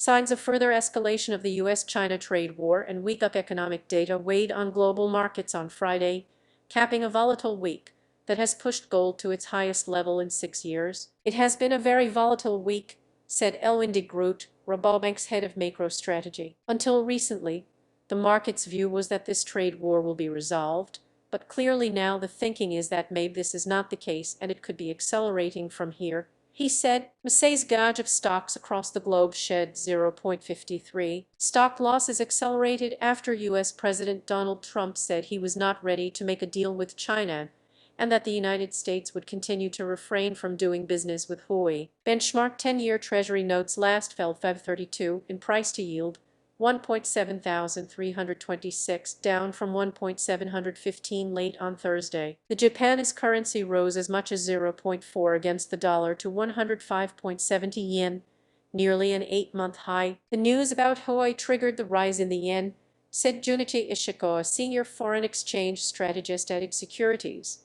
Signs of further escalation of the U.S. China trade war and weak economic data weighed on global markets on Friday, capping a volatile week that has pushed gold to its highest level in 6 years. "It has been a very volatile week," said Elwin de Groot, Rabobank's head of macro strategy. "Until recently, the market's view was that this trade war will be resolved, but clearly now the thinking is that maybe this is not the case and it could be accelerating from here," he said. Massey's gauge of stocks across the globe shed 0.53. Stock losses accelerated after U.S. President Donald Trump said he was not ready to make a deal with China and that the United States would continue to refrain from doing business with Huawei. Benchmark 10-year Treasury notes last fell Feb 32 in price to yield 1.7326, down from 1.715 late on Thursday. The Japanese currency rose as much as 0.4 against the dollar to 105.70 yen, nearly an 8-month high. The news about Huawei triggered the rise in the yen, said Junichi Ishikawa, senior foreign exchange strategist at IG Securities.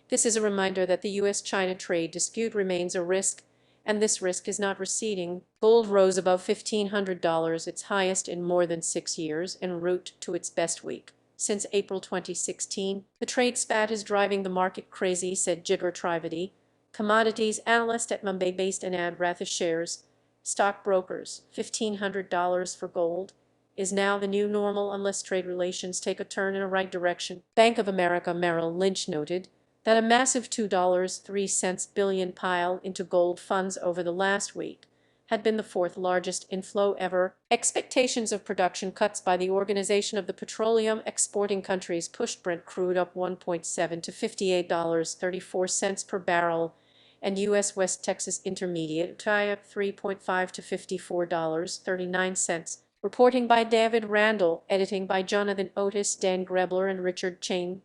This is a reminder that the U.S. China trade dispute remains a risk, and this risk is not receding. Gold rose above $1,500, its highest in more than 6 years, en route to its best week since April 2016. "The trade spat is driving the market crazy," said Jigar Trivedi, commodities analyst at Mumbai-based Anand Ratha Shares. Stockbrokers, $1,500 for gold is now the new normal unless trade relations take a turn in a right direction. Bank of America Merrill Lynch noted that a massive $2.03 billion pile into gold funds over the last week had been the fourth largest inflow ever. Expectations of production cuts by the Organization of the Petroleum Exporting Countries pushed Brent crude up 1.7 to $58.34 per barrel, and U.S. West Texas Intermediate up 3.5 to $54.39. Reporting by David Randall, editing by Jonathan Otis, Dan Grebler, and Richard Chain.